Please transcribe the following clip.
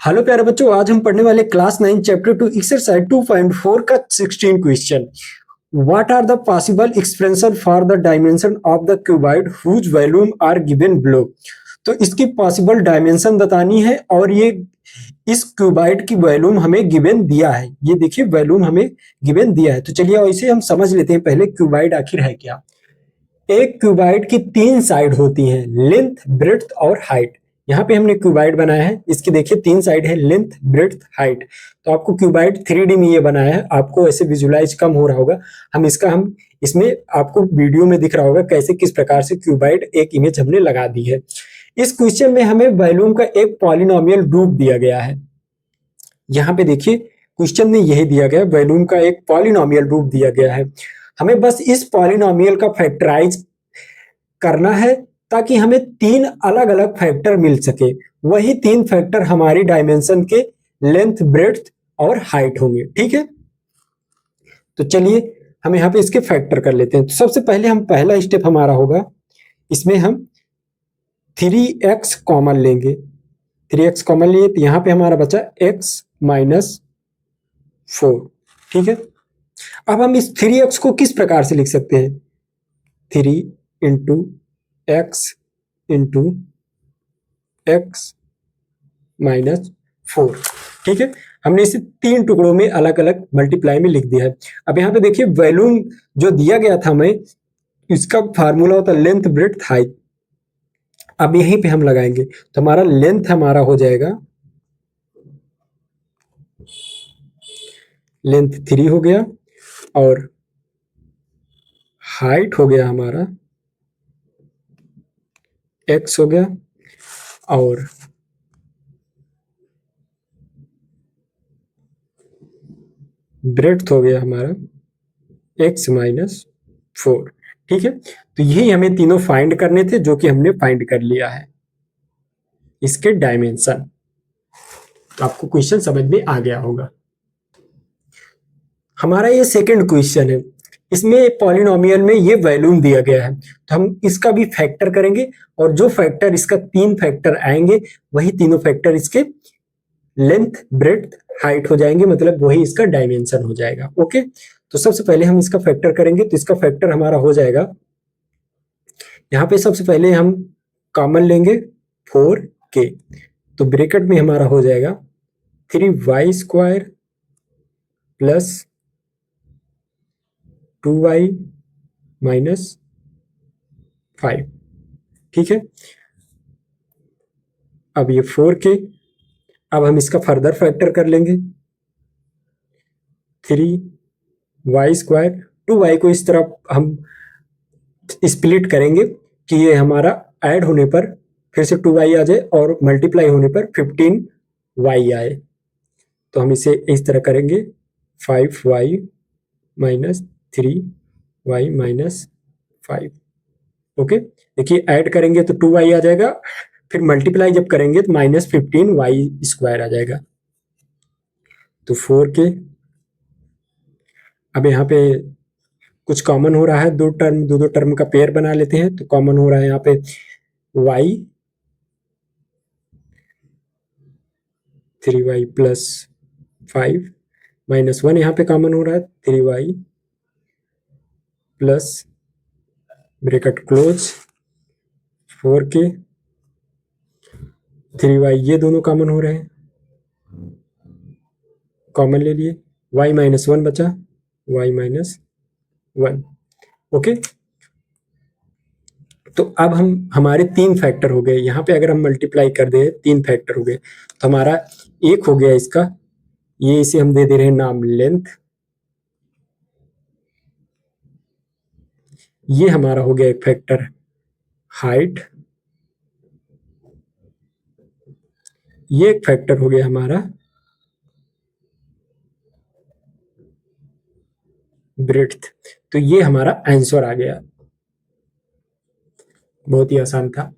Hello प्यारे बच्चों, आज हम पढ़ने वाले क्लास 9 चैप्टर 2 एक्सरसाइज 2.4 का 16 question. What are the possible expression for the dimension of the cuboid whose volume are given below. तो इसकी पॉसिबल डायमेंशन बतानी है और ये इस क्यूबॉइड की वॉल्यूम हमें गिवन दिया है। ये देखिए वॉल्यूम हमें गिवन दिया है। तो चलिए ऐसे हम समझ लेते हैं पहले क्यूबॉइड आखिर है क्या। एक क्यूबॉइड की तीन साइड होती हैं, लेंथ, ब्रेड्थ और हाइट। यहाँ पे हमने क्यूबॉइड बनाया है, इसकी देखिए तीन साइड है, लेंथ, ब्रेड्थ, हाइट। तो आपको क्यूबॉइड 3D में ये बनाया है, आपको ऐसे विजुलाइज कम हो रहा होगा। हम इसमें आपको वीडियो में दिख रहा होगा कैसे किस प्रकार से क्यूबॉइड एक इमेज हमने लगा दी है। इस क्वेश्चन में हमें वॉल्यूम का एक पॉलिनोमियल रूप दिया गया है। यहाँ पे देखिए क्वेश्चन में यही दिया गया, वॉल्यूम का एक पॉलिनोमियल रूप दिया गया है। हमें बस इस पॉलिनोमियल का फैक्टराइज करना है ताकि हमें तीन अलग अलग फैक्टर मिल सके। वही तीन फैक्टर हमारी डायमेंशन के लेंथ, ब्रेड्थ और हाइट होंगे। ठीक है, तो चलिए हम यहाँ पे इसके फैक्टर कर लेते हैं। तो सबसे पहले हम पहला स्टेप हमारा होगा, इसमें हम 3x कॉमन लेंगे। 3x कॉमन लिए तो यहाँ पे हमारा बचा x माइनस 4। ठीक है, अब हम इस 3x को किस प्रकार से लिख सकते हैं? 3 into x into x minus 4। ठीक है, हमने इसे तीन टुकड़ों में अलग अलग मल्टीप्लाई में लिख दिया है। अब यहाँ पे देखिए वॉल्यूम जो दिया गया था हमें, इसका फार्मूला होता है लेंथ, ब्रेड्थ, हाइट। अब यहीं पे हम लगाएंगे तो हमारा लेंथ हमारा हो जाएगा, लेंथ 3 हो गया, और हाइट हो गया हमारा x हो गया, और ब्रेड्थ हो गया हमारा x माइनस 4। ठीक है, तो यही हमें तीनों फाइंड करने थे, जो कि हमने फाइंड कर लिया है इसके डायमेंशन। तो आपको क्वेश्चन समझ में आ गया होगा। हमारा ये सेकंड क्वेश्चन है, इसमें पॉलिनोमियल में ये वॉल्यूम दिया गया है, तो हम इसका भी फैक्टर करेंगे, और जो फैक्टर इसका तीन फैक्टर आएंगे वही तीनों फैक्टर इसके लेंथ, ब्रेड्थ, हाइट हो जाएंगे, मतलब वही इसका डायमेंशन हो जाएगा। ओके, तो सबसे पहले हम इसका फैक्टर करेंगे। तो इसका फैक्टर हमारा हो जाएगा, यहाँ पे सबसे पहले हम कॉमन लेंगे 4k, तो ब्रैकेट में हमारा हो जाएगा 3y² प्लस 2y माइनस 5। ठीक है, अब ये 4k, अब हम इसका फर्दर फैक्टर कर लेंगे। 3y², 2y को इस तरफ हम स्प्लिट करेंगे कि ये हमारा ऐड होने पर फिर से 2y आ जाए और मल्टीप्लाई होने पर 15y आए। तो हम इसे इस तरह करेंगे, 5y minus 3y minus 5। Okay, देखिए ऐड करेंगे तो 2y आ जाएगा, फिर मल्टीप्लाई जब करेंगे तो माइनस 15y² आ जाएगा। तो 4k, अब यहाँ पे कुछ कॉमन हो रहा है, दो दो टर्म का पेयर बना लेते हैं। तो कॉमन हो रहा है यहाँ पे y, 3y प्लस 5 माइनस 1, यहाँ पे कॉमन हो रहा है 3y plus bracket close 4k, 3y, ये दोनों कॉमन हो रहे हैं, कॉमन ले लिए, y माइनस 1 बचा, y माइनस 1। ओके, तो अब हमारे तीन फैक्टर हो गए। यहाँ पे अगर हम मल्टीप्लाई कर दे, तीन फैक्टर हो गए, तो हमारा एक हो गया इसका, ये इसे हम दे दे रहे हैं नाम लेंथ, ये हमारा हो गया एक फैक्टर हाइट, ये एक फैक्टर हो गया हमारा ब्रेड्थ। तो ये हमारा आंसर आ गया। बहुत ही आसान था।